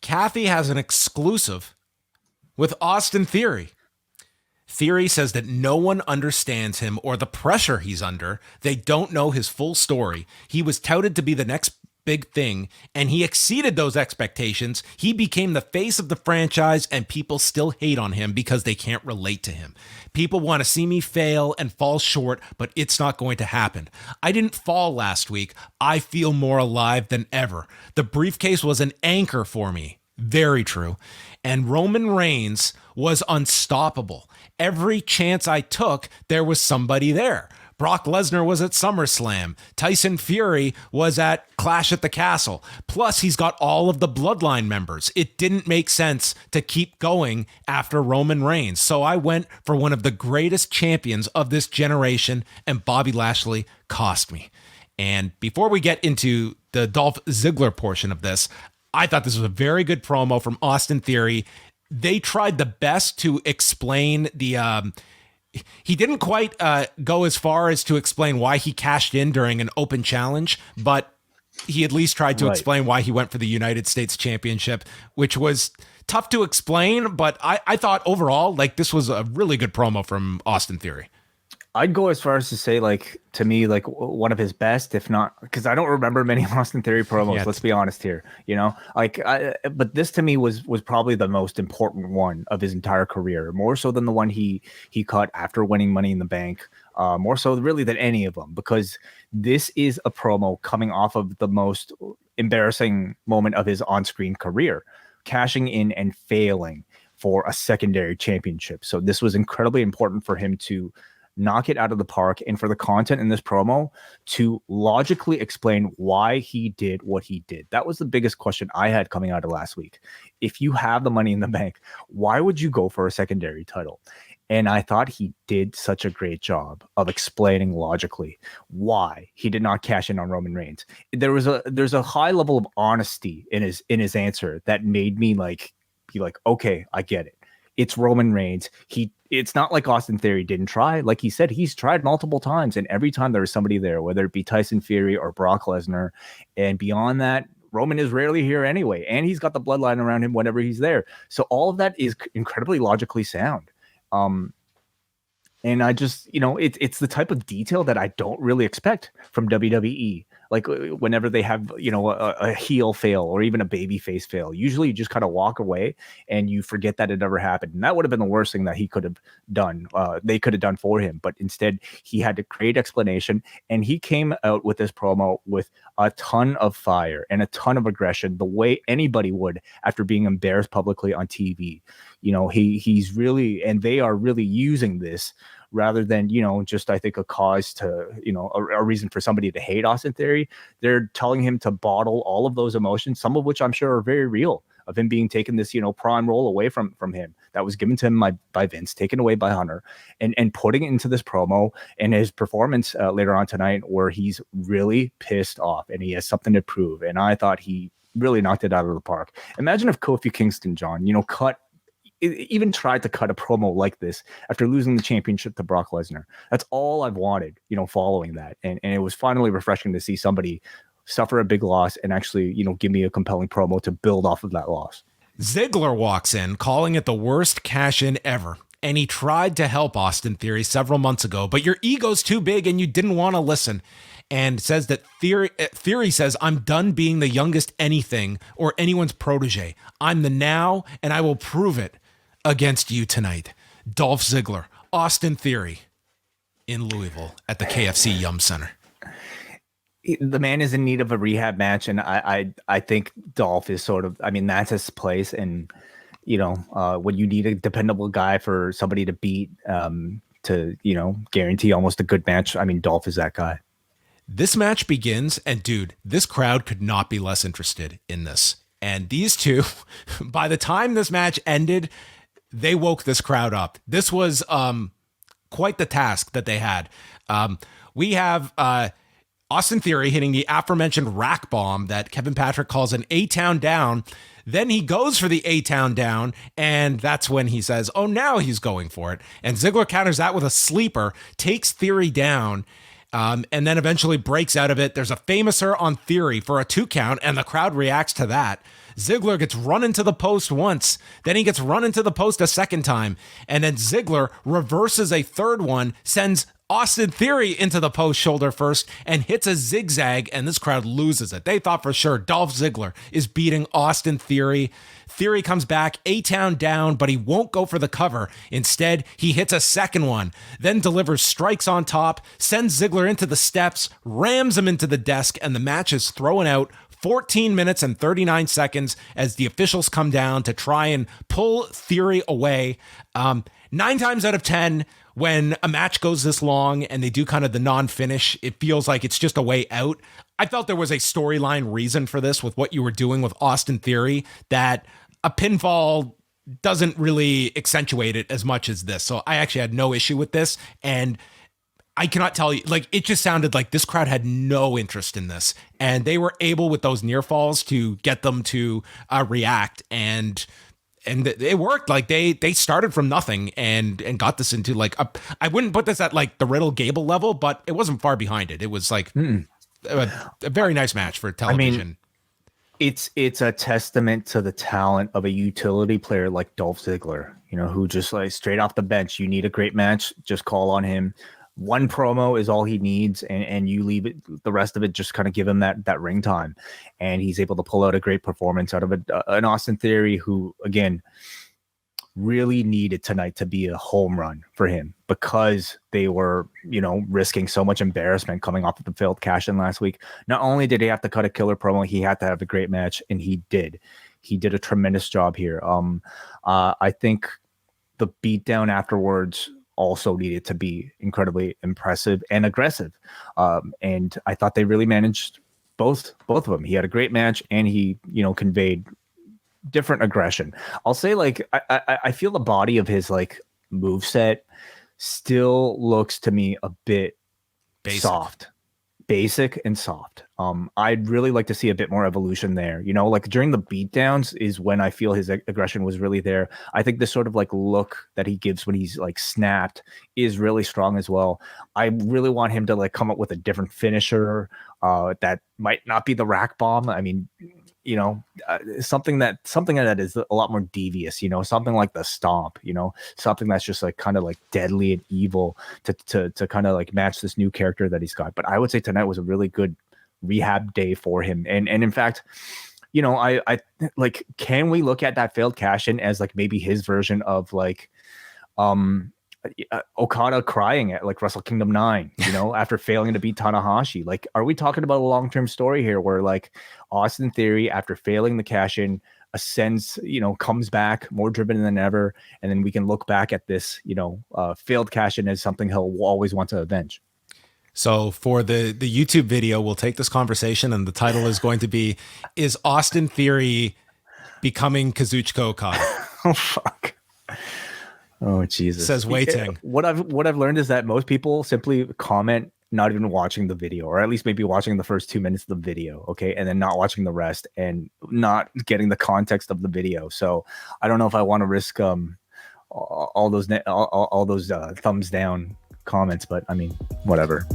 Kathy has an exclusive with Austin Theory. Theory says that no one understands him or the pressure he's under. They don't know his full story. He was touted to be the next big thing, and he exceeded those expectations. He became the face of the franchise, and people still hate on him because they can't relate to him. People want to see me fail and fall short, but it's not going to happen. I didn't fall last week. I feel more alive than ever. The briefcase was an anchor for me. Very true. And Roman Reigns was unstoppable. Every chance I took, there was somebody there. Brock Lesnar was at SummerSlam. Tyson Fury was at Clash at the Castle. Plus, he's got all of the Bloodline members. It didn't make sense to keep going after Roman Reigns. So I went for one of the greatest champions of this generation, and Bobby Lashley cost me. And before we get into the Dolph Ziggler portion of this, I thought this was a very good promo from Austin Theory. They tried the best to explain the... He didn't quite go as far as to explain why he cashed in during an open challenge, but he at least tried to explain why he went for the United States Championship, which was tough to explain. But I thought overall, like, this was a really good promo from Austin Theory. I'd go as far as to say, like, to me, like, one of his best, if not, because I don't remember many Austin Theory promos. Yeah. Let's be honest here, you know, like, but this to me was probably the most important one of his entire career, more so than the one he cut after winning Money in the Bank, more so really than any of them, because this is a promo coming off of the most embarrassing moment of his on-screen career, cashing in and failing for a secondary championship. So this was incredibly important for him to knock it out of the park, and for the content in this promo to logically explain why he did what he did. That was the biggest question I had coming out of last week. If you have the Money in the Bank, why would you go for a secondary title? And I thought he did such a great job of explaining logically why he did not cash in on Roman Reigns. There's a high level of honesty in his answer that made me be like, okay, I get it. It's Roman Reigns. It's not like Austin Theory didn't try. Like he said, he's tried multiple times, and every time there was somebody there, whether it be Tyson Fury or Brock Lesnar. And beyond that, Roman is rarely here anyway, and he's got the bloodline around him whenever he's there. So all of that is incredibly logically sound. And I just, it's the type of detail that I don't really expect from WWE. Like whenever they have, a heel fail or even a baby face fail, usually you just kind of walk away and you forget that it ever happened. And that would have been the worst thing that he could have done. They could have done for him. But instead, he had to create explanation. And he came out with this promo with a ton of fire and a ton of aggression, the way anybody would after being embarrassed publicly on TV. He's really, and they are really using this rather than, just, I think, a cause to, a reason for somebody to hate Austin Theory. They're telling him to bottle all of those emotions, some of which I'm sure are very real, of him being taken this, prime role away from him that was given to him by Vince, taken away by Hunter, and putting it into this promo and his performance later on tonight where he's really pissed off and he has something to prove. And I thought he really knocked it out of the park. Imagine if Kofi Kingston, John, even tried to cut a promo like this after losing the championship to Brock Lesnar. That's all I've wanted, following that. And it was finally refreshing to see somebody suffer a big loss and actually, give me a compelling promo to build off of that loss. Ziggler walks in, calling it the worst cash-in ever. And he tried to help Austin Theory several months ago, but your ego's too big and you didn't want to listen. And says that Theory says, I'm done being the youngest anything or anyone's protege. I'm the now, and I will prove it against you tonight. Dolph Ziggler, Austin Theory in Louisville at the KFC Yum Center. The man is in need of a rehab match, and I think Dolph is that's his place. And when you need a dependable guy for somebody to beat, to guarantee almost a good match, Dolph is that guy. This match begins, and dude, this crowd could not be less interested in this. And these two, by the time this match ended, they woke this crowd up. This was quite the task that they had. We have Austin Theory hitting the aforementioned rack bomb that Kevin Patrick calls an A-Town down. Then he goes for the A-Town down, and that's when he says, oh, now he's going for it. And Ziggler counters that with a sleeper, takes Theory down, and then eventually breaks out of it. There's a famouser on Theory for a 2 count, and the crowd reacts to that. Ziggler gets run into the post once, then he gets run into the post a second time, and then Ziggler reverses a third one, sends Austin Theory into the post shoulder first and hits a zigzag, and this crowd loses it. They thought for sure Dolph Ziggler is beating Austin Theory. Theory comes back, A-Town down, but he won't go for the cover. Instead, he hits a second one, then delivers strikes on top, sends Ziggler into the steps, rams him into the desk, and the match is thrown out 14 minutes and 39 seconds as the officials come down to try and pull Theory away. 9 times out of 10, when a match goes this long and they do kind of the non-finish, it feels like it's just a way out. I felt there was a storyline reason for this with what you were doing with Austin Theory, that a pinfall doesn't really accentuate it as much as this. So I actually had no issue with this. And I cannot tell you, like, it just sounded like this crowd had no interest in this. And they were able with those near falls to get them to react. And it worked. Like they started from nothing and got this into like I wouldn't put this at like the Riddle Gable level, but it wasn't far behind it. It was like a very nice match for television. I mean, it's a testament to the talent of a utility player like Dolph Ziggler, you know, who just like straight off the bench, you need a great match, just call on him. One promo is all he needs, and you leave it, the rest of it, just kind of give him that ring time. And he's able to pull out a great performance out of an Austin Theory who, again, really needed tonight to be a home run for him because they were, you know, risking so much embarrassment coming off of the failed cash-in last week. Not only did he have to cut a killer promo, he had to have a great match, and he did. He did a tremendous job here. I think the beatdown afterwards also needed to be incredibly impressive and aggressive. And I thought they really managed both of them. He had a great match and he, you know, conveyed different aggression. I'll say, like, I feel the body of his like moveset still looks to me a bit basic and soft. I'd really like to see a bit more evolution there. You know, like during the beatdowns is when I feel his aggression was really there. I think this sort of like look that he gives when he's like snapped is really strong as well. I really want him to like come up with a different finisher that might not be the rack bomb. I mean, you know, something that is a lot more devious, you know, something like the stomp, you know, something that's just like kind of like deadly and evil to kind of like match this new character that he's got. But I would say tonight was a really good rehab day for him. And in fact, you know, I like, can we look at that failed cash-in as like maybe his version of like Okada crying at like Wrestle Kingdom 9, you know, after failing to beat Tanahashi? Like, are we talking about a long-term story here where like Austin Theory, after failing the cash-in, ascends, you know, comes back more driven than ever, and then we can look back at this, you know, failed cash-in as something he'll always want to avenge? So for the YouTube video, we'll take this conversation, and the title is going to be, is Austin Theory becoming Kazuchika Okada? Oh, fuck. Oh, Jesus. Says Wei Ting. What I've learned is that most people simply comment not even watching the video, or at least maybe watching the first 2 minutes of the video, okay, and then not watching the rest and not getting the context of the video. So I don't know if I want to risk all those thumbs down comments, but I mean, whatever.